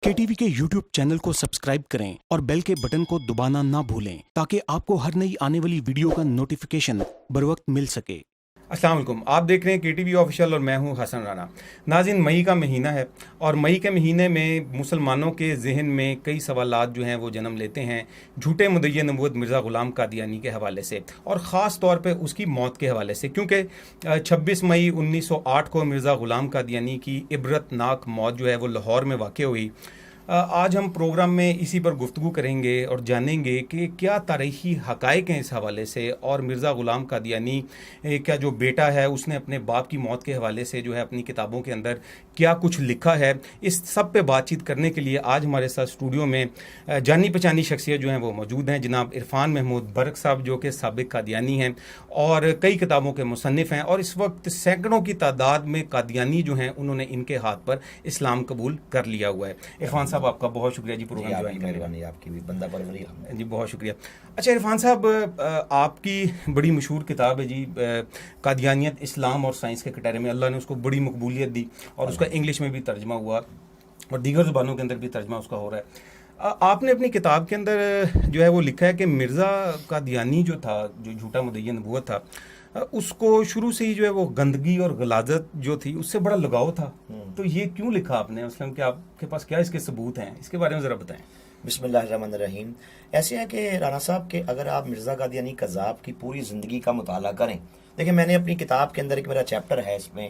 KTV के YouTube channel को subscribe करें और बेल के बटन को दबाना ना भूलें ताकि आपको हर नई आने वाली वीडियो का नोटिफिकेशन बर वक्त मिल सके। अस्सलाम वालेकुम, आप देख रहे हैं केटीवी ऑफिशियल और मैं हूं हसन राना। नाज़रीन, मई का महीना है और मई के महीने में मुसलमानों के जहन में कई सवालात जो हैं वो जन्म लेते हैं झूठे मुद्दई नबूवत मिर्ज़ा ग़ुलाम कादियानी के हवाले से और ख़ास तौर पे उसकी मौत के हवाले से, क्योंकि 26 मई 1908 को मिर्ज़ा ग़ुलाम कादियानी की इबरतनाक मौत जो है वो लाहौर में वाक़ हुई। आज हम प्रोग्राम में इसी पर गुफ्तगू करेंगे और जानेंगे कि क्या तारीख़ी हक़ाइक़ हैं इस हवाले से, और मिर्ज़ा ग़ुलाम कादियानी का जो बेटा है उसने अपने बाप की मौत के हवाले से जो है अपनी किताबों के अंदर क्या कुछ लिखा है। इस सब पे बातचीत करने के लिए आज हमारे साथ स्टूडियो में जानी पहचानी शख्सियत जो हैं वो मौजूद हैं। जनाब इरफान महमूद बर्क साहब, जो कि साबिक़ कादियानी हैं और कई किताबों के मुसन्निफ़ हैं, और इस वक्त सैकड़ों की तादाद में कादियानी जो हैं उन्होंने इनके हाथ पर इस्लाम कबूल कर लिया हुआ है। इरफान साहब, आपका बहुत शुक्रिया जी प्रोग्राम ज्वाइन करने का। मेहरबानी आपकी भी, बंदा परवरी हमने। जी बहुत शुक्रिया। अच्छा इरफान साहब, आपकी बड़ी मशहूर किताब है जी कादियानियत, इस्लाम और साइंस के कटहरे में। अल्लाह ने उसको बड़ी मकबूलियत दी और उसका इंग्लिश में भी तर्जमा हुआ और दीगर ज़ुबानों के अंदर भी तर्जमा उसका हो रहा है। आपने अपनी किताब के अंदर जो है वो लिखा है कि मिर्ज़ा कादियानी जो था, जो झूठा मुद्दई नबूवत था, उसको शुरू से ही जो है वो गंदगी और गलाजत जो थी उससे बड़ा लगाव था। तो ये क्यों लिखा आपने, मतलब कि आपके पास क्या इसके सबूत हैं, इसके बारे में ज़रा बताएं। बिस्मिल्लाहिर्रहमानिर्रहीम। ऐसे है कि राना साहब के अगर आप मिर्ज़ा कादियानी कज़्ज़ाब की पूरी ज़िंदगी का मुताला करें, देखिए मैंने अपनी किताब के अंदर एक मेरा चैप्टर है इसमें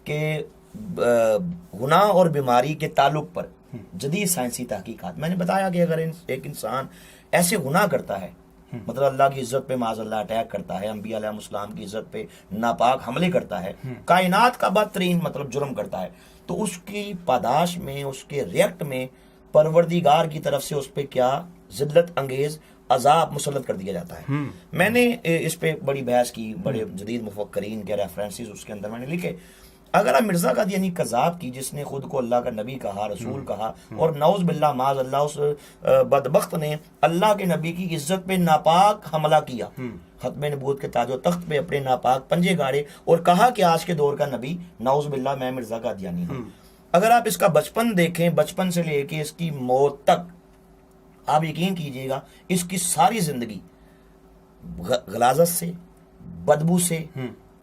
कि गुनाह और बीमारी के ताल्लुक पर जदीद साइंसी तहकीकात। मैंने बताया कि अगर एक इंसान ऐसे गुनाह करता है, मतलब अल्लाह की इज्जत पे माज़अल्लाह अटैक करता है, अंबिया अलैहिस्सलाम की इज्जत पे नापाक हमले करता है, कायनात का बदतरीन मतलब जुर्म करता है, तो उसकी पादाश में, उसके रिएक्ट में परवरदिगार की तरफ से उस पर क्या जिल्लत अंगेज अजाब मुसल्लत कर दिया जाता है। मैंने इस पे बड़ी बहस की, बड़े जदीद मुफक्करीन के रेफरेंसेस उसके अंदर मैंने लिखे। अगर आप मिर्ज़ा कादियानी कज़्ज़ाब की, जिसने खुद को अल्लाह का नबी कहा, रसूल कहा, और नौज़ बिल्लाह माज़ अल्लाह उस बदबख्त ने अल्लाह के नबी की इज्जत पे नापाक हमला किया, खत्म नबूवत के ताजो तख्त पे अपने नापाक पंजे गाड़े और कहा कि आज के दौर का नबी नौज़ बिल्लाह मैं मिर्ज़ा कादियानी हूँ। अगर आप इसका बचपन देखें, बचपन से लेके इसकी मौत तक, आप यकीन कीजिएगा इसकी सारी जिंदगी गलाजत से, बदबू से,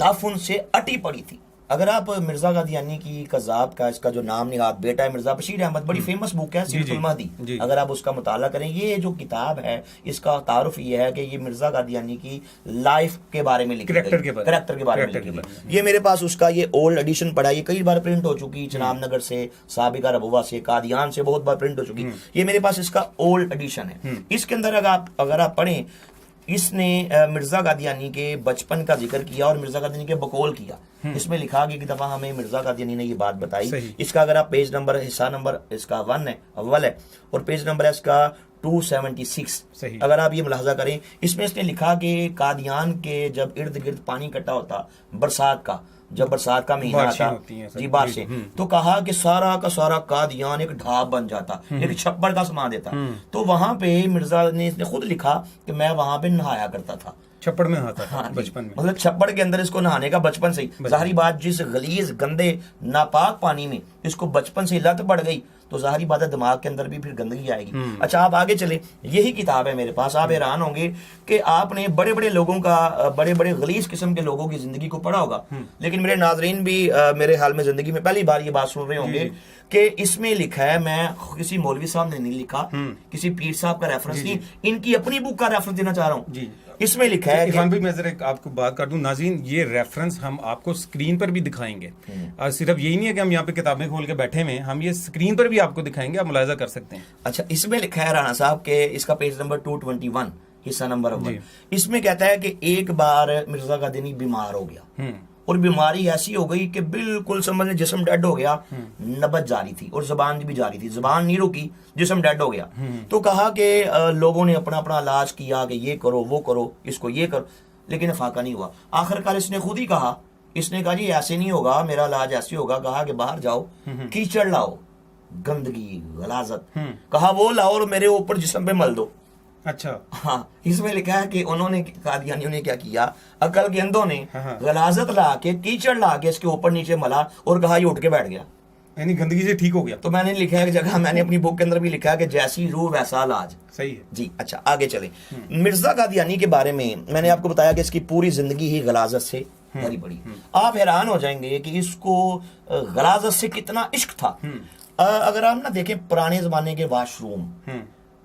ताफुन से अटी पड़ी थी। अगर आप मिर्ज़ा कादियानी की कज़्ज़ाब का, इसका जो नाम निहाद बेटा है मिर्ज़ा बशीर अहमद, बड़ी फेमस बुक है सीरतुल महदी, अगर आप उसका मुताला करें, ये जो किताब है इसका तारुफ ये है कि ये मिर्ज़ा कादियानी की लाइफ के बारे में लिखी गई, करैक्टर के बारे में लिखी गई। ये मेरे पास उसका ये ओल्ड एडिशन पड़ा, ये कई बार प्रिंट हो चुकी, चनाब नगर से, साबिका रबुआ से, कादियान से बहुत बार प्रिंट हो चुकी। ये मेरे पास इसका ओल्ड एडिशन है। इसके अंदर अगर आप पढ़ें, इसने मिर्ज़ा कादियानी के बचपन का जिक्र किया और मिर्ज़ा कादियानी के बकौल किया। इसमें लिखा कि दफा हमें मिर्ज़ा कादियानी ने ये बात बताई। इसका अगर आप पेज नंबर, हिस्सा नंबर इसका 1 है, अव्वल है, और पेज नंबर है इसका 276। अगर आप ये मुलाहजा करें, इसमें इसने लिखा कि कादियान के जब इर्द गिर्द पानी इकट्ठा होता, बरसात का, जब बरसात का महीना आता जी, बारिशें, तो कहा कि सारा का सारा कादियान एक ढाब बन जाता, एक छप्पर का समा देता। तो वहां पे मिर्जा ने इसने खुद लिखा कि मैं वहां पे नहाया करता था, छप्पड़ में नहाता था बचपन में, मतलब छप्पड़ के अंदर इसको नहाने का बचपन से ही। जाहिर बात, जिस गलीज गंदे नापाक पानी में इसको बचपन से लत पड़ गई तो जाहिर बात है दिमाग के अंदर भी फिर गंदगी आएगी। अच्छा, आप आगे चले, यही किताब है मेरे पास। आप हैरान होंगे कि आपने बड़े बड़े लोगों का, बड़े बड़े गलीज किस्म के लोगों की जिंदगी को पढ़ा होगा, लेकिन मेरे नाजरीन भी मेरे हाल में जिंदगी में पहली बार ये बात सुन रहे होंगे कि इसमें लिखा है, मैं किसी मौलवी साहब ने नहीं लिखा, किसी पीर साहब का रेफरेंस नहीं, इनकी अपनी बुक का रेफरेंस देना चाह रहा हूँ। इसमें लिखा है इरफान भाई, मैं जरा आपको बात कर दूं, नाज़रीन ये रेफरेंस हम आपको स्क्रीन पर भी दिखाएंगे। सिर्फ यही नहीं है कि हम यहाँ पे किताबें खोल के बैठे हुए हैं, हम ये स्क्रीन पर भी आपको दिखाएंगे, आप मुलाहिजा कर सकते हैं। अच्छा, इसमें लिखा है राणा साहब के, इसका पेज नंबर 221, हिस्सा नंबर 1, इसमें कहता है कि एक बार मिर्ज़ा कादियानी बीमार हो गया और बीमारी ऐसी हो गई कि बिल्कुल समझ लें जिस्म डेड हो गया, नबज जारी थी और जबान भी जारी थी, जबान नहीं रुकी, जिस्म डेड हो गया। तो कहा कि लोगों ने अपना अपना इलाज किया कि ये करो, वो करो, इसको ये करो, लेकिन फाका नहीं हुआ। आखिरकार इसने खुद ही कहा, इसने कहा जी ऐसे नहीं होगा, मेरा इलाज ऐसे होगा। कहा कि बाहर जाओ, कीचड़ लाओ, गंदगी, गलाजत, कहा वो लाओ और मेरे ऊपर जिस्म पे मल दो। अच्छा, हाँ, इसमें लिखा है कि उन्होंने, कादियानियों ने क्या किया, अकल के अंधों ने गलाजत ला के, कीचड़ ला के इसके ऊपर नीचे मला और कहा ये उठ के बैठ गया। यानी गंदगी से ठीक हो गया। तो मैंने लिखा है एक जगह, मैंने अपनी बुक के अंदर भी लिखा है कि जैसी रूह वैसा इलाज। सही है जी। अच्छा, आगे चले। मिर्जा कादियानी के बारे में मैंने आपको बताया कि इसकी पूरी जिंदगी ही गलाजत से भरी पड़ी। आप हैरान हो जाएंगे कि इसको गलाजत से कितना इश्क था। अगर आप ना देखें पुराने जमाने के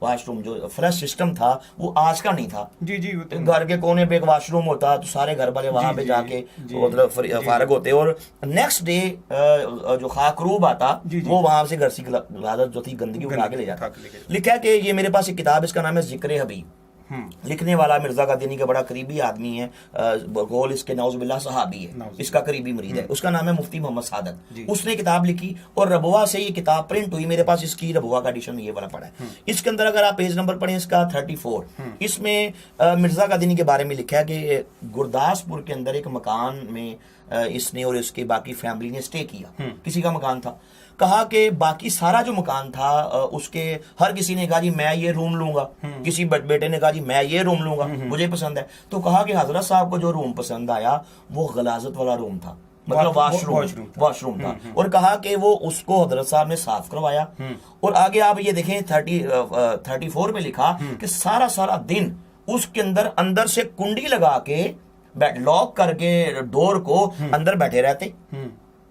वाशरूम जो फ्लश सिस्टम था वो आज का नहीं था। जी जी, घर के कोने पे एक वाशरूम होता तो सारे घर वाले वहां पे जाके मतलब फारग होते, और नेक्स्ट डे जो खाकरूब आता वो वहां से घर से गलाजत जो थी गंदगी उठा के ले जाता। लिखा है कि ये मेरे पास एक किताब, इसका नाम है जिक्र हबीब। लिखने वाला मिर्जा कादियानी का बड़ा करीबी आदमी है, गोल इसके नौजुबिल्लाह सहाबी है, इसका करीबी मुरीद है, उसका नाम है मुफ्ती मोहम्मद सादत। उसने किताब लिखी और रबुआ से ये किताब प्रिंट हुई। मेरे पास इसकी रबुआ का एडिशन ये वाला पड़ा है। इसके अंदर अगर आप पेज नंबर पढ़ें इसका 34, इसमें मिर्जा कादियानी के बारे में लिखा है कि गुरदासपुर के अंदर एक मकान में इसने और इसके बाकी फैमिली ने स्टे किया। किसी का मकान था। कहा कि बाकी सारा जो मकान था उसके हर किसी ने कहा जी मैं ये रूम लूंगा, किसी बेटे ने कहा जी मैं ये रूम लूंगा, मुझे पसंद है। तो कहा कि हजरत साहब को जो रूम पसंद आया वो गलाजत वाला रूम था, मतलब वॉशरूम था। और कहा कि वो उसको हजरत साहब ने साफ करवाया। और आगे आप ये देखें 34 में लिखा कि सारा दिन उसके अंदर से कुंडी लगा के लॉक करके डोर को अंदर बैठे रहते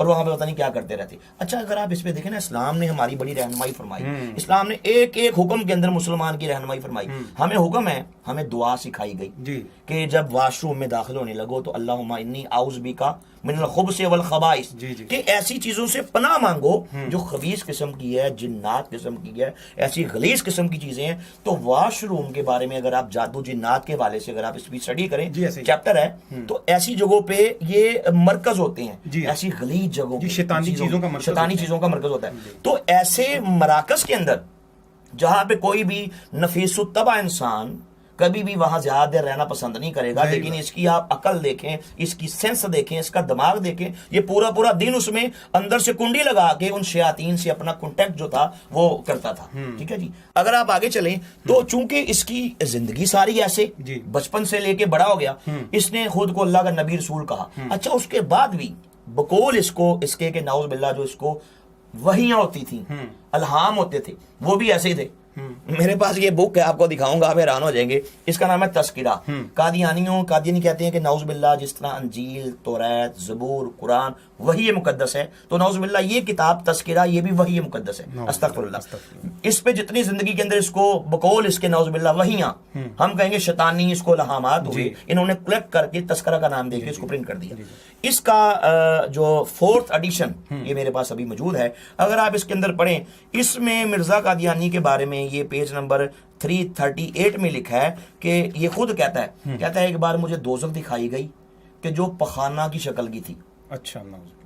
और वहां पे पता नहीं क्या करते रहते। अच्छा, अगर आप इस पे देखें ना, इस्लाम ने हमारी बड़ी रहनुमाई फरमाई। इस्लाम ने एक एक हुक्म के अंदर मुसलमान की रहनुमाई फरमाई। हमें हुक्म है, हमें दुआ सिखाई गई कि जब वाशरूम में दाखिल होने लगो तो अल्लाहुम्मा इन्नी आउज़ बिका मिनल खुब्स वल खबाइस, कि ऐसी चीजों से पनाह मांगो जो खबीस किस्म की है, जिन्नात किस्म की है, ऐसी गलीज किस्म की चीजें हैं। तो वाशरूम के बारे में अगर आप जादू जिन्नात के हवाले से अगर आप इसकी स्टडी करें, चैप्टर है, तो ऐसी जगहों पे ये मरकज होते हैं, ऐसी गलीज जगहों, शैतानी चीजों का मरकज होता है। तो ऐसे मराकज के अंदर जहां पे कोई भी नफीसुत्तबा इंसान कभी भी वहां ज्यादा देर रहना पसंद नहीं करेगा, लेकिन इसकी आप अकल देखें, इसकी सेंस देखें, इसका दिमाग देखें, ये पूरा दिन उसमें अंदर से कुंडी लगा के उन शयातीन से अपना कांटेक्ट जो था वो करता था। ठीक है जी। अगर आप आगे चलें तो चूंकि इसकी जिंदगी सारी ऐसे बचपन से लेके बड़ा हो गया, इसने खुद को अल्लाह का नबी रसूल कहा। अच्छा, उसके बाद भी बकौल इसके के नाउज़ बिल्लाह जो इसको वहियां होती थी, अलहाम होते थे, वो भी ऐसे ही थे। मेरे पास ये बुक है, आपको दिखाऊंगा, आप हैरान हो जाएंगे। इसका नाम है तस्किरा। कादियानी कहते हैं कि नाउज़ बिल्लाह जिस तरह अंजील, तौरात, ज़बूर, कुरान वही मुकद्दस है, तो नाउज़ बिल्लाह ये किताब तस्किरा ये भी वही मुकद्दस है। अस्तगफिरुल्लाह। इस पे जितनी जिंदगी के अंदर इसको बकौल इसके नाउज़ बिल्लाह वहियां, हम कहेंगे शैतानी इसको लहामात हुए, इन्होंने कलेक्ट करके तस्करा का नाम देके इसको प्रिंट कर दिया। इसका जो 4th एडिशन ये मेरे पास अभी मौजूद है। अगर आप इसके अंदर पढ़ें, इसमें मिर्जा कादियानी के बारे में ये पेज नंबर 338 में लिखा है कि ये खुद कहता है एक बार मुझे दोज़ख दिखाई गई कि जो पखाना की शक्ल की थी। अच्छा,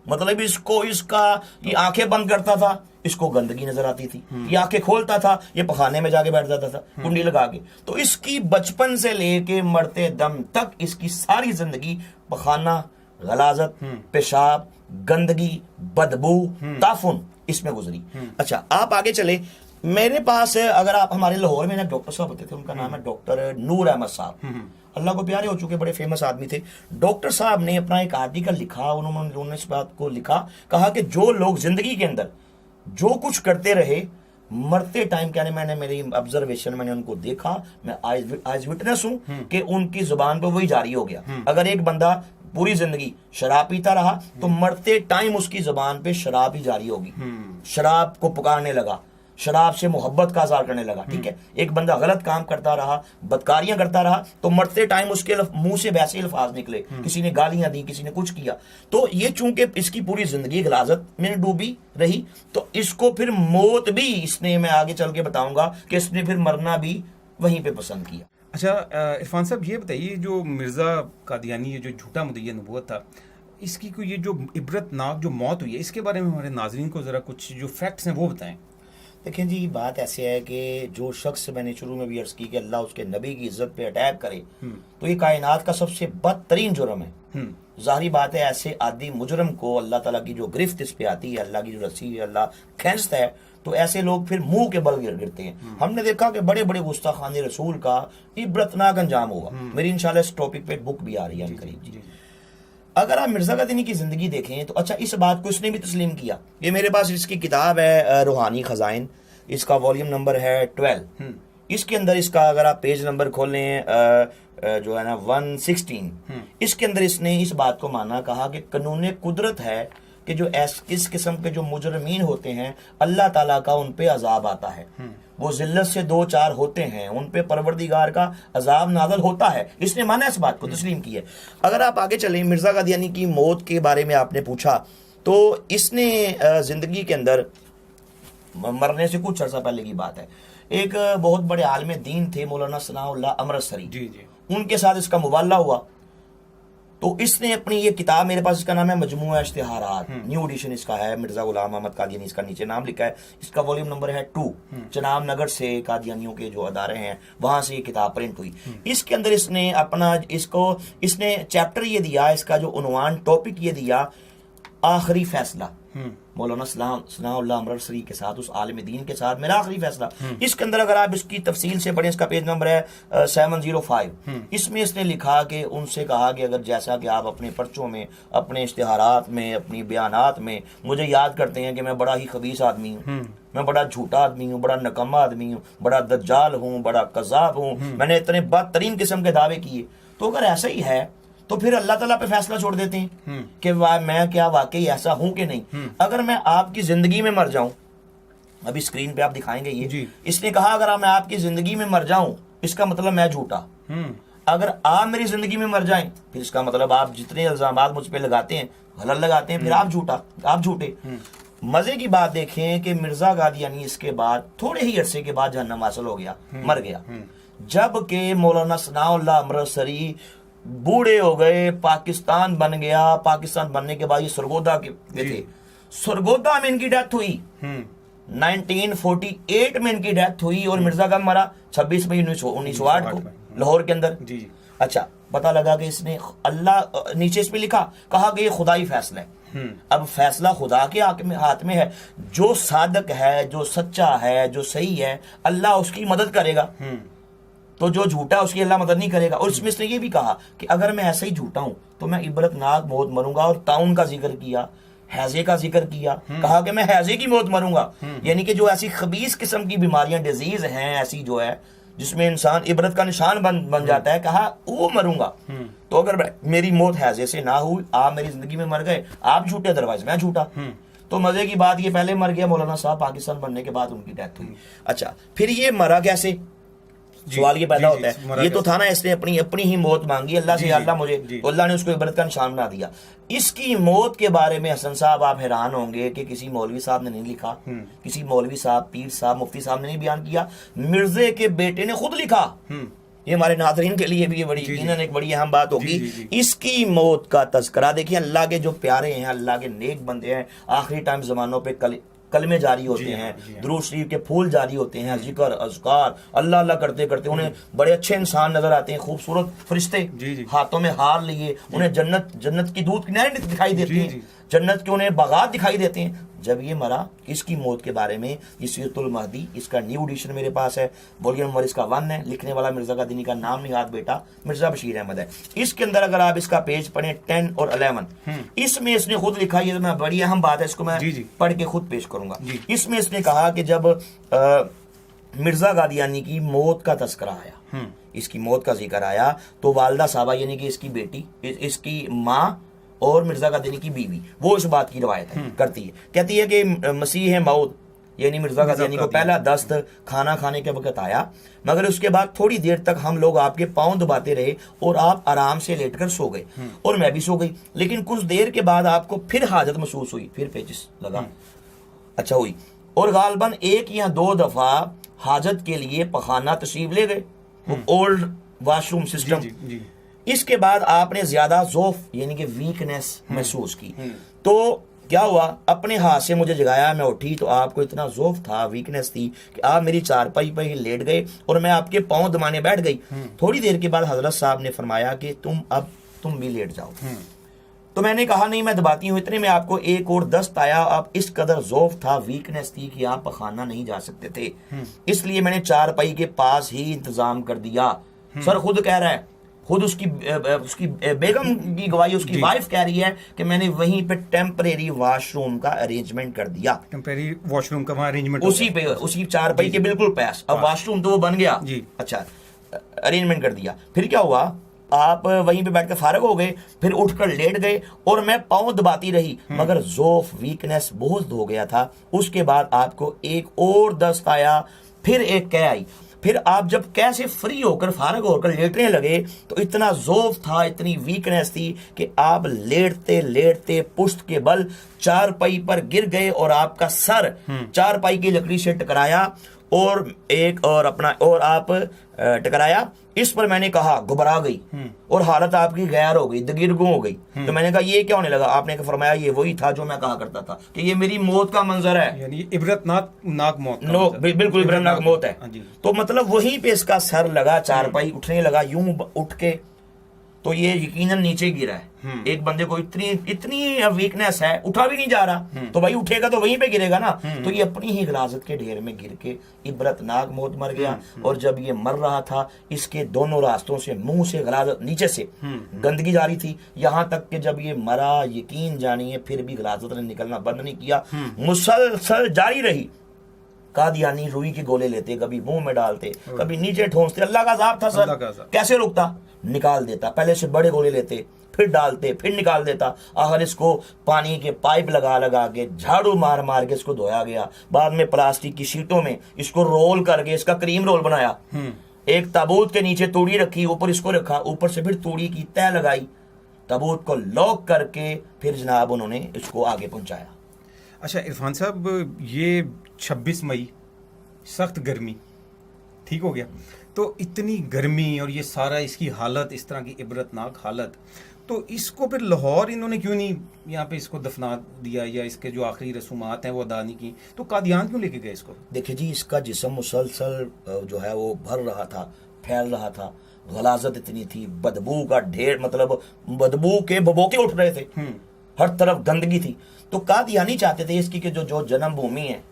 मतलब इसका ये आंखें बंद करता था, इसको गंदगी नजर आती थी, ये आंखें खोलता था, ये पखाने में जाके बैठ जाता था कुंडी लगा के। तो इसकी बचपन से लेके मरते दम तक इसकी सारी जिंदगी पखाना, गलाजत, पेशाब, गंदगी, बदबू, ताफुन इसमें गुजरी। अच्छा, आप आगे चले। मेरे पास अगर आप हमारे लाहौर में ना डॉक्टर साहब होते थे, उनका नाम है डॉक्टर नूर अहमद साहब, अल्लाह को प्यारे हो चुके बड़े फेमस आदमी थे। डॉक्टर साहब ने अपना एक आर्टिकल लिखा, उन्होंने इस बात को लिखा, कहा कि जो लोग जिंदगी के अंदर जो कुछ करते रहे मरते टाइम, क्या मैंने मेरी ऑब्जर्वेशन मैंने उनको देखा, मैं आज विटनेस हूं कि उनकी जुबान पर वही जारी हो गया। अगर एक बंदा पूरी जिंदगी शराब पीता रहा तो मरते टाइम उसकी जुबान पे शराब ही जारी होगी, शराब को पुकारने लगा, शराब से मोहब्बत का इज़हार करने लगा। ठीक है, एक बंदा गलत काम करता रहा, बदकारियां करता रहा, तो मरते टाइम उसके मुंह से वैसे अल्फाज निकले, किसी ने गालियां दी, किसी ने कुछ किया। तो ये चूंकि इसकी पूरी जिंदगी गलाजत में डूबी रही, तो इसको फिर मौत भी इसने, मैं आगे चल के बताऊंगा कि इसने फिर मरना भी वहीं पे पसंद किया। अच्छा इरफान साहब, ये बताइए जो मिर्जा कादियानी ये जो झूठा मुद्दई नबूवत था, इसकी कोई ये जो इबरतनाक जो मौत हुई है, इसके बारे में हमारे नाजरीन को जरा कुछ जो फैक्ट्स हैं वो बताएं। देखें जी, बात ऐसे है कि जो शख्स, मैंने शुरू में भी अर्ज की कि अल्लाह उसके नबी की इज्जत पे अटैक करे, तो ये कायनात का सबसे बदतरीन जुर्म है। जाहिर बात है, ऐसे आदि मुजरम को अल्लाह ताला की जो गिरफ्त इस पे आती है, अल्लाह की जो रस्सी है, अल्लाह खींचता है, तो ऐसे लोग फिर मुंह के बल गिरते हैं। हमने देखा कि बड़े बड़े गुस्ताखाने रसूल का इबरतनाक अंजाम हुआ। मेरी इंशाल्लाह इस टॉपिक पे बुक भी आ रही है करीब। अगर आप मिर्जा कादियानी की जिंदगी देखें तो अच्छा, इस बात को इसने भी तस्लीम किया। ये मेरे पास इसकी किताब है रूहानी खजाइन, इसका वॉल्यूम नंबर है 12। इसके अंदर इसका अगर आप पेज नंबर खोलें जो है ना 116, इसके अंदर इसने इस बात को माना, कहा कि कानून कुदरत है कि जो इस किस्म के जो मुजरमीन होते हैं अल्लाह ताला का उन पे अजाब आता है, वो जिल्लत से दो चार होते हैं, उन पे परवरदिगार का अजाब नाज़िल होता है। इसने माना इस बात को, तस्लीम की है। अगर आप आगे चलें, मिर्जा कादियानी की मौत के बारे में आपने पूछा, तो इसने जिंदगी के अंदर मरने से कुछ अर्सा पहले की बात है, एक बहुत बड़े आलिम दीन थे मौलाना सनाउल्लाह अमृतसरी, जी उनके साथ इसका मुबाला हुआ। तो इसने अपनी ये किताब, मेरे पास इसका नाम है मजमुआ इश्तिहारात, न्यू एडिशन इसका है, मिर्जा गुलाम अहमद कादियानी इसका नीचे नाम लिखा है, इसका वॉल्यूम नंबर है 2। चनाब नगर से कादियानियों के जो अदारे हैं वहां से ये किताब प्रिंट हुई। इसके अंदर इसने अपना इसने चैप्टर ये दिया, इसका जो उन्वान टॉपिक ये दिया, आखिरी फैसला। मौलाना सनाउल्लाह अमृतसरी के साथ, उस आलिम दीन के साथ मेरा आखिरी फैसला। इसके अंदर अगर आप इसकी तफसील से पढ़ें, इसका पेज नंबर है 705। इसमें इसने लिखा कि उनसे कहा कि अगर जैसा कि आप अपने पर्चों में, अपने इश्तिहारात में, अपनी बयानात में मुझे याद करते हैं कि मैं बड़ा ही खबीस आदमी हूँ, मैं बड़ा झूठा आदमी हूँ, बड़ा नकम्मा आदमी हूँ, बड़ा दज्जाल हूँ, बड़ा कज़ाब हूँ, मैंने इतने बदतरीन किस्म के दावे किए, तो अगर ऐसा ही है तो फिर अल्लाह ताला पे फैसला छोड़ देते हैं कि मैं क्या वाकई ऐसा हूं कि नहीं। अगर मैं आपकी जिंदगी में मर जाऊं, अभी स्क्रीन पे आप दिखाएंगे ये, इसने कहा अगर मैं आपकी जिंदगी में मर जाऊं इसका मतलब मैं झूठा, अगर आप मेरी जिंदगी में मर जाएं फिर इसका मतलब आप जितने इल्जामात मुझ पे लगाते हैं गलत लगाते हैं, फिर आप झूठा, आप झूठे। मजे की बात देखें कि मिर्जा कादियानी इसके बाद थोड़े ही अरसे के बाद जहन्नम हासिल हो गया, मर गया, जबकि मौलाना सनाउल्लाह अमृतसरी बूढ़े हो गए, पाकिस्तान बन गया। पाकिस्तान बनने के बाद ये सरगोदा के थे, सरगोदा में इनकी डेथ हुई, 1948 में इनकी डेथ हुई। और मिर्जा कब मरा? 26 मई 1908 को लाहौर के अंदर। अच्छा, पता लगा कि इसने अल्लाह, नीचे इसमें लिखा, कहा कि ये खुदाई फैसला है। अब फैसला खुदा के हाथ में है, जो सादक है, जो सच्चा है, जो सही है, अल्लाह उसकी मदद करेगा, तो जो झूठा है उसकी अल्लाह मदद नहीं करेगा। और इसमें इसने ये भी कहा कि अगर मैं ऐसा ही झूठा हूं तो मैं इबरतनाक मौत मरूंगा। और ताउन का जिक्र किया, हैजे का जिक्र किया, कहा कि मैं हैजे की मौत मरूंगा, यानी कि जो ऐसी खबीस किस्म की बीमारियां, डिजीज हैं ऐसी जो है जिसमें इंसान इबरत का निशान बन जाता है, कहा वो मरूंगा। तो अगर मेरी मौत हैजे से ना हुई, आप मेरी जिंदगी में मर गए, आप झूठे, अदरवाइज मैं झूठा। तो मजे की बात, ये पहले मर गया मौलाना साहब, पाकिस्तान बनने के बाद उनकी डेथ हुई। अच्छा, फिर ये मरा कैसे? सवाल ये पैदा होता है। ये तो था ना, इसने अपनी ही मौत मांगी अल्लाह से, अल्लाह मुझे, तो अल्लाह ने उसको इबरत का निशान बना दिया। इसकी मौत के बारे में हसन साहब आप हैरान होंगे कि किसी मौलवी साहब ने नहीं लिखा, किसी मौलवी साहब, पीर साहब, मुफ्ती साहब ने नहीं बयान किया, मिर्जे के बेटे ने खुद लिखा। ये हमारे नाज़रीन के लिए भी ये बड़ी इन्होंने एक बड़ी अहम बात होगी। इसकी मौत का तज़किरा देखिए, अल्लाह के जो प्यारे हैं, अल्लाह के नेक बंदे हैं, आखिरी टाइम जमानों पे कलमे जारी होते हैं, दुरूद शरीफ के फूल जारी होते हैं, जिक्र अज़कार अल्लाह अल्लाह करते करते उन्हें बड़े अच्छे इंसान नजर आते हैं, खूबसूरत फरिश्ते हाथों में हार लिए, उन्हें जन्नत की दूध की नहरें दिखाई देती हैं, जन्नत के उन्हें बागात दिखाई देते हैं। जब ये मरा, इसकी मौत के बारे में सीरतुल महदी, इसका न्यू एडिशन मेरे पास है, वॉल्यूम नंबर इसका 1 है, लिखने वाला मिर्जा कादियानी का नाम निहाद बेटा मिर्जा बशीर अहमद है। इसके अंदर अगर आप इसका पेज पढ़ें 10 और 11, इसमें इसने खुद लिखा, ये मैं बड़ी अहम बात है, इसको मैं पढ़ के खुद पेश करूंगा। इसमें इसने कहा कि जब मिर्जा कादियानी की मौत का तस्करा आया, इसकी मौत का जिक्र आया, तो वालदा साहबा यानी कि इसकी बेटी, इसकी माँ और मिर्जा कादियानी की बीवी, वो इस बात की रवायत करती है, कहती है कि मसीह है मौत यानी मिर्जा कादियानी को पहला दस्त खाना खाने के वक्त आया, मगर उसके बाद थोड़ी देर तक हम लोग आपके पांव दबाते रहे और आप आराम से लेटकर सो गए, और मैं भी सो गई, लेकिन कुछ देर के बाद आपको फिर हाजत महसूस हुई, फिर पेचिस लगा, अच्छा हुई, और गालबन 1 या 2 दफा हाजत के लिए पखाना तशरीफ ले गए, ओल्ड वाशरूम सिस्टम। इसके बाद आपने ज्यादा ज़ौफ यानी कि वीकनेस महसूस की, तो क्या हुआ, अपने हाथ से मुझे जगाया, मैं उठी तो आपको इतना ज़ौफ था, वीकनेस थी कि आप मेरी चारपाई पर ही लेट गए और मैं आपके पांव दबाने बैठ गई। थोड़ी देर के बाद हजरत साहब ने फरमाया कि तुम भी लेट जाओ। तो मैंने कहा नहीं, मैं दबाती हूँ। इतने में आपको एक और दस्त आया, आप इस कदर ज़ौफ था, वीकनेस थी कि आप पखाना नहीं जा सकते थे, इसलिए मैंने चारपाई के पास ही इंतजाम कर दिया। सर खुद कह रहा है, खुद उसकी बेगम की गवाही, उसकी वाइफ कह रही है कि मैंने वहीं पे टेम्परेरी वॉशरूम का अरेंजमेंट कर दिया। टेम्परेरी वॉशरूम का वहाँ अरेंजमेंट उसी पे, उसी चारपाई के बिल्कुल पास। अब वॉशरूम तो वो बन गया जी। अच्छा, अरेंजमेंट कर दिया। फिर क्या हुआ, आप वहीं पे बैठ के फारग हो गए, फिर उठकर लेट गए और मैं पाँव दबाती रही, मगर जोफ वीकनेस बहुत हो गया था। उसके बाद आपको एक और दस्त आया, फिर एक कह आई। फिर आप जब कैसे फ्री होकर फारग होकर लेटने लगे तो इतना जोफ था, इतनी वीकनेस थी कि आप लेटते लेटते पुश्त के बल चारपाई पर गिर गए और आपका सर चारपाई की लकड़ी से टकराया और एक और अपना और आप टकराया। इस पर मैंने कहा घबरा गई और हालत आपकी गैर हो गई, दगिरगुं हो गई। तो मैंने कहा ये क्या होने लगा? आपने फरमाया ये वही था जो मैं कहा करता था कि ये मेरी मौत का मंजर है, यानी इबरतनाक मौत का नो मंजर। बिल्कुल इबरतनाक मौत है। हाँ जी। तो मतलब वहीं पे इसका सर लगा, चारपाई उठने लगा यूं उठ के, तो ये यकीनन नीचे गिरा है। एक बंदे को इतनी वीकनेस है, उठा भी नहीं जा रहा, तो भाई उठेगा तो वहीं पे गिरेगा ना। तो ये अपनी ही गलाजत के ढेर में गिर के इबरतनाक मौत मर गया। और जब ये मर रहा था, इसके दोनों रास्तों से, मुंह से गलाजत, नीचे से गंदगी जा रही थी, यहां तक कि जब ये मरा, यकीन जानिए फिर भी गलाजत ने निकलना बंद नहीं किया, मुसलसल जारी रही। कादियानी रुई के गोले लेते, कभी मुंह में डालते, कभी नीचे ठोंसते। अल्लाह का अज़ाब था सर, कैसे रुकता? निकाल देता। पहले से बड़े गोले लेते, फिर डालते, फिर निकाल देता। आखिर इसको पानी के पाइप लगा लगा के, झाड़ू मार मार के इसको धोया गया। बाद में प्लास्टिक की शीटों में इसको रोल करके इसका क्रीम रोल बनाया। एक ताबूत के नीचे तूड़ी रखी, ऊपर इसको रखा, ऊपर से फिर तूड़ी की तह लगाई, ताबूत को लॉक करके फिर जनाब उन्होंने इसको आगे पहुंचाया। अच्छा इरफान साहब, ये 26 मई सख्त गर्मी, ठीक हो गया, तो इतनी गर्मी और ये सारा इसकी हालत, इस तरह की इबरतनाक हालत, तो इसको फिर लाहौर इन्होंने क्यों नहीं यहाँ पे इसको दफना दिया, या इसके जो आखिरी रसूमात हैं वो अदा नहीं की? तो कादियान क्यों लेके गए इसको? देखिए जी, इसका जिस्म मुसलसल जो है वो भर रहा था, फैल रहा था, गलाजत इतनी थी, बदबू का ढेर, मतलब बदबू के भभोके उठ रहे थे, हर तरफ गंदगी थी। तो कादियानी चाहते थे इसकी कि जो जन्मभूमि है,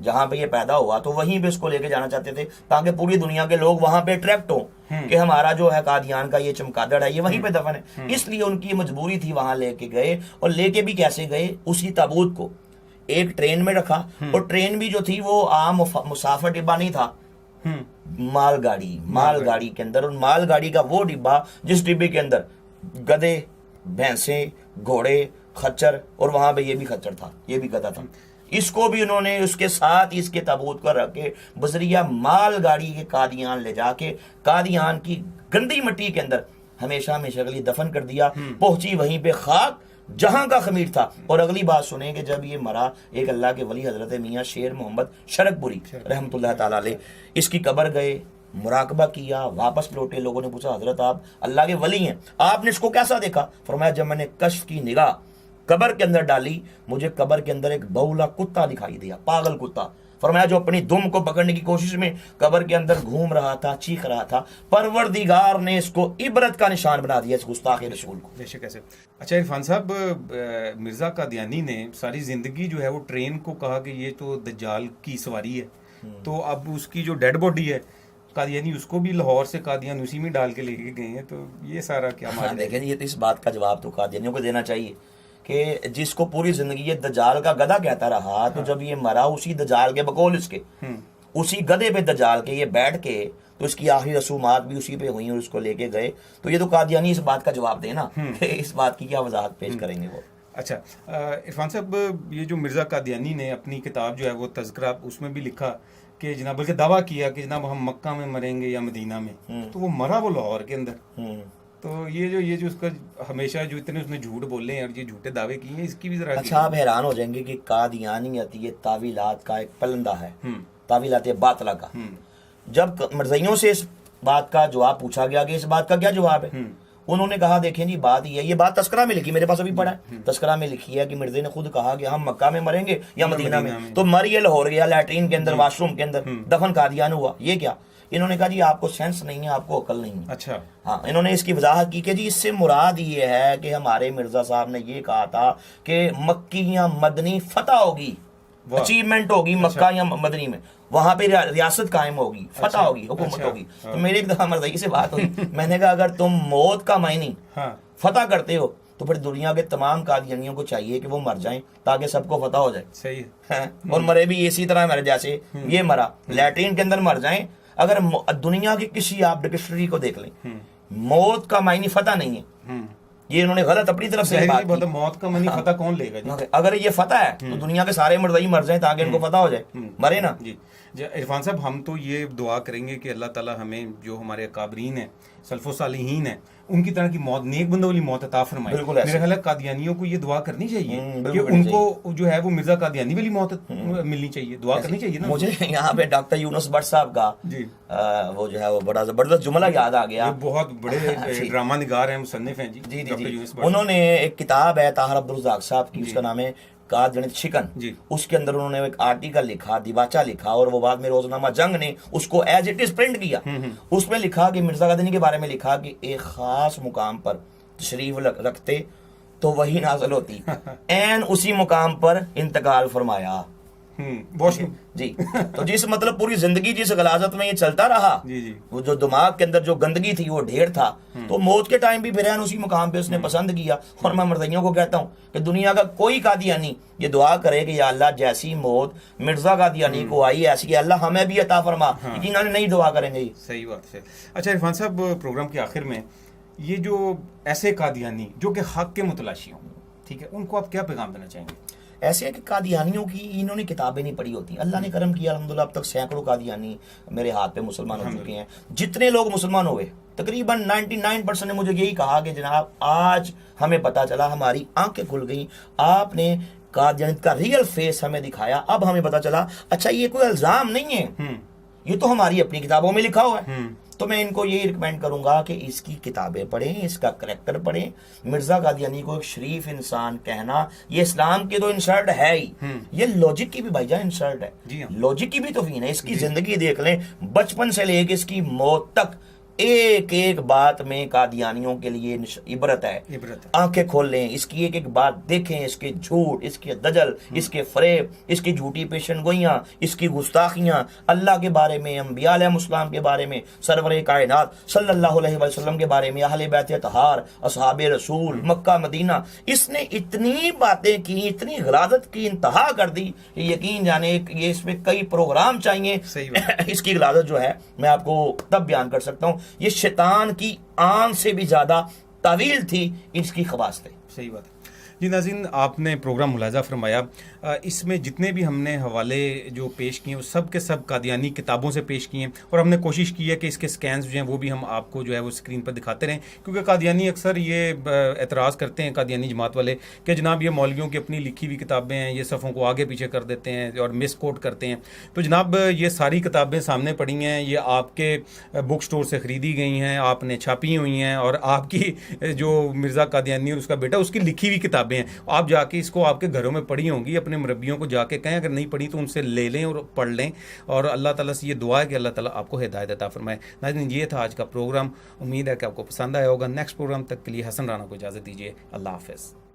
जहां पे ये पैदा हुआ, तो वहीं पे इसको लेके जाना चाहते थे, ताकि पूरी दुनिया के लोग वहां पे अट्रैक्ट हो कि हमारा जो है कादियान का ये चमगादड़ है, ये वहीं पे दफन है। इसलिए उनकी मजबूरी थी, वहां लेके गए। और लेके भी कैसे गए? उसी ताबूत को एक ट्रेन में रखा, और ट्रेन भी जो थी वो आम मुसाफिर डिब्बा नहीं था, मालगाड़ी के अंदर। और मालगाड़ी का वो डिब्बा जिस डिब्बे के अंदर गधे, भैंसे, घोड़े, खच्चर, और वहां पे ये भी खच्चर था, ये भी गधा था। इसको भी उन्होंने उसके साथ इसके ताबूत पर रख के बजरिया मालगाड़ी के कादियान ले जाके कादियान की गंदी मिट्टी के अंदर हमेशा हमेशा के लिए दफन कर दिया। पहुंची वहीं पे खाक जहां का खमीर था। और अगली बात सुने कि जब ये मरा, एक अल्लाह के वली हजरत मियाँ शेर मोहम्मद शरकपुरी रहमतुल्लाह ताला अलैह, इसकी कब्र गए, मुराकबा किया, वापस लौटे। लोगों ने पूछा, हजरत आप अल्लाह के वली हैं, आपने इसको कैसा देखा? फरमाया, जब मैंने कश्फ की निगाह कब्र के अंदर डाली, मुझे कब्र के अंदर एक बौला कुत्ता दिखाई दिया, पागल कुत्ता। फरमाया, जो अपनी दुम को पकड़ने की कोशिश में कब्र के अंदर घूम रहा था, चीख रहा था। परवरदिगार ने इसको इबरत का निशान बना दिया, इस गुस्ताख रसूल को। बेशक कैसे। अच्छा इरफान साहब, मिर्जा कादियानी ने सारी जिंदगी जो है वो ट्रेन को कहा कि ये तो दज्जाल की सवारी है, तो अब उसकी जो डेड बॉडी है कादियानी, उसको भी लाहौर से कादियान उसी में डाल के लेके गए हैं। तो ये सारा क्या मामला है? देखें, ये तो इस बात का जवाब तो कादियानियों को देना चाहिए कि जिसको पूरी जिंदगी ये दज्जाल का गधा कहता रहा, तो जब ये मरा, उसी दज्जाल के बकौल इसके उसी गधे पे दज्जाल के ये बैठ के, तो इसकी आखिरी रसूमात भी उसी पे हुई और उसको लेके गए। तो ये तो कादियानी इस बात का जवाब देना कि इस बात की क्या वजाहत पेश करेंगे वो। अच्छा इरफान साहब, ये जो मिर्जा कादियानी ने अपनी किताब जो है वो तज़किरा, उसमें भी लिखा कि जनाब, बल्कि दावा किया कि जनाब हम मक्का में मरेंगे या मदीना में, तो वो मरा वो लाहौर के अंदर। तो ये जो उसका हमेशा जो इतने उसने झूठ बोले हैं और ये झूठे दावे किए हैं, इसकी भी जरा। अच्छा, आप हैरान हो जाएंगे कि कादियानियत ये तावीलात का एक पलंदा है, तावीलात बातला का। जब मर्ज़ियों से इस बात का जवाब पूछा गया कि इस बात का क्या जवाब है, उन्होंने कहा, देखें जी बात ये बात तस्करा में लिखी, मेरे पास अभी पढ़ा है, तस्करा में लिखी है कि मिर्जे ने खुद कहा कि हम मक्का में मरेंगे या मदीना में। तो मर ये लाहौर गया, लैट्रीन के अंदर, वॉशरूम के अंदर, दफन कादियान हुआ, ये क्या? इन्होंने कहा, जी आपको सेंस नहीं है, आपको अकल नहीं है। अच्छा, हाँ, इन्होंने इसकी वजाहत की कि जी इससे मुराद ये है कि हमारे मिर्जा साहब ने ये कहा था कि मक्की या मदनी फतह होगी, अचीवमेंट होगी मक्का या मदनी में। वहां पे रियासत कायम होगी, फतह होगी, हुकूमत अच्छा, होगी। तो मेरी एक दफा मर्ज़ई से बात हुई, मैंने कहा अगर तुम मौत का मायनी हाँ फतह करते हो तो फिर दुनिया के तमाम कादियानियों को चाहिए कि वो मर जाएं ताकि सबको फतह हो जाए। सही है। हैं? और मरे भी इसी तरह मरे जैसे ये मरा, लैट्रीन के अंदर मर जाएं। अगर दुनिया की किसी आप डिक्शनरी को देख लें, मौत का मायनी फतह नहीं है। ये इन्होंने गलत अपनी तरफ से जाहिर बात सी बात की। है, मौत का मनी पता कौन लेगा जी। अगर ये फतह है तो दुनिया के सारे मर्दई मर जाएं ताकि इनको पता हो जाए, मरे ना। जी इरफान साहब, हम तो ये दुआ करेंगे कि अल्लाह ताला हमें जो हमारे अकाबरीन हैं, सल्फो सालिहीन हैं, उनकी तरह की मौत, नेक बंदों वाली मौत अता फरमाए। बिल्कुल ऐसे। मेरे ख्याल है कादियानियों को ये दुआ करनी चाहिए कि बिल्कुल करनी उनको जो है वो मिर्जा कादियानी वाली मौत मिलनी चाहिए, दुआ करनी चाहिए ना। मुझे यहाँ पे डॉक्टर यूनुस भट्ट साहब का जी वो जो है वो बड़ा जबरदस्त जुमला याद आ गया। ये बहुत बड़े ड्रामा निगार हैं, मुसन्निफ हैं जी। जी जी डॉक्टर जी, यूनुस भट्ट। उन्होंने एक किताब है ताहिर अब्दुल रज़ाक साहब की, उसका नाम है काद गणित शिकन जी। उसके अंदर उन्होंने एक आर्टिकल लिखा, दिबाचा लिखा, और वो बाद में रोजनामा जंग ने उसको एज इट इज प्रिंट किया। उसमें लिखा कि मिर्जा गदनी के बारे में लिखा कि एक खास मुकाम पर तशरीफ रखते तो वही नाज़िल होती, एन उसी मुकाम पर इंतकाल फरमाया। वॉशरूम जी, तो जिस मतलब पूरी जिंदगी जिस गलाजत में ये चलता रहा, जी जी वो जो दिमाग के अंदर जो गंदगी थी वो ढेर था, तो मौत के टाइम भी फिर उसी मुकाम पे उसने पसंद किया। और मैं मर्दइयों को कहता हूँ कि दुनिया का कोई कादियानी ये दुआ करे कि या अल्लाह जैसी मौत मिर्जा कादियानी को आई ऐसी अल्लाह हमें भी अता फरमा, यकीनन नहीं दुआ करेंगे। सही बात है। अच्छा इरफान साहब, प्रोग्राम के आखिर में ये जो ऐसे कादियानी जो कि हक के मुतलाशी हों, ठीक है, उनको आप क्या पैगाम देना चाहेंगे? ऐसे है कि कादियानियों की इन्होंने किताबें नहीं पढ़ी होती। अल्लाह ने करम किया अल्हम्दुलिल्लाह, अब तक सैकड़ों कादियानी मेरे हाथ पे मुसलमान हो चुके हैं। जितने लोग मुसलमान हुए तकरीबन 99% ने मुझे यही कहा कि जनाब आज हमें पता चला, हमारी आंखें खुल गई, आपने कादियानियत का रियल फेस हमें दिखाया। अब हमें पता चला अच्छा ये कोई इल्जाम नहीं है, ये तो हमारी अपनी किताबों में लिखा हुआ है। तो मैं इनको यही रिकमेंड करूंगा कि इसकी किताबें पढ़ें, इसका करैक्टर पढ़ें। मिर्जा कादियानी को एक शरीफ इंसान कहना ये इस्लाम के तो इंसर्ट है ही, ये लॉजिक की भी भाईजान इंसर्ट है, लॉजिक की भी तौहीन है। इसकी जिंदगी देख लें, बचपन से लेकर इसकी मौत तक एक एक बात में कादियानियों के लिए इबरत है। आंखें खोल लें, इसकी एक एक बात देखें, इसके झूठ, इसके दजल, इसके फरेब, इसकी झूठी पेशन गोइयां, इसकी गुस्ताखियां अल्लाह के बारे में, अंबिया अलैहिस्सलाम के बारे में, सरवर कायनात सल्लल्लाहु अलैहि वसल्लम के बारे में, अहले बैत तहार, असहाबे रसूल, मक्का मदीना, इसने इतनी बातें की, इतनी गलाजत की इंतहा कर दी कि यकीन जाने ये इसमें कई प्रोग्राम चाहिए। इसकी गलाजत जो है मैं आपको तब बयान कर सकता हूँ, ये शैतान की आन से भी ज्यादा तवील थी इसकी खवास्ते। सही बात है जी। नाज़रीन, आपने प्रोग्राम मुलाजा फरमाया, इसमें जितने भी हमने हवाले जो पेश किए वो सब के सब कादियानी किताबों से पेश किए हैं, और हमने कोशिश की है कि इसके स्कैन्स जो हैं वो भी हम आपको जो है वो स्क्रीन पर दिखाते रहें, क्योंकि कादियानी अक्सर ये एतराज़ करते हैं, कादियानी जमात वाले, कि जनाब ये मौलवियों की अपनी लिखी हुई किताबें हैं, ये सफ़ों को आगे पीछे कर देते हैं और मिस कोट करते हैं। तो जनाब ये सारी किताबें सामने पड़ी हैं, ये आपके बुक स्टोर से ख़रीदी गई हैं, आपने छापी हुई हैं, और आपकी जो मिर्ज़ा कादियानी और उसका बेटा उसकी लिखी हुई किताबें हैं, आप जाके इसको आपके घरों में पढ़ी होंगी। अपने मुरब्बियों को जाके कहें, अगर नहीं पढ़ी तो उनसे ले लें और पढ़ लें, और अल्लाह ताला से ये दुआ है कि अल्लाह ताला आपको हिदायत अता फरमाए। नाज़रीन, ये था आज का प्रोग्राम, उम्मीद है कि आपको पसंद आया होगा। नेक्स्ट प्रोग्राम तक के लिए हसन राना को इजाज़त दीजिए। अल्लाह हाफ़िज़।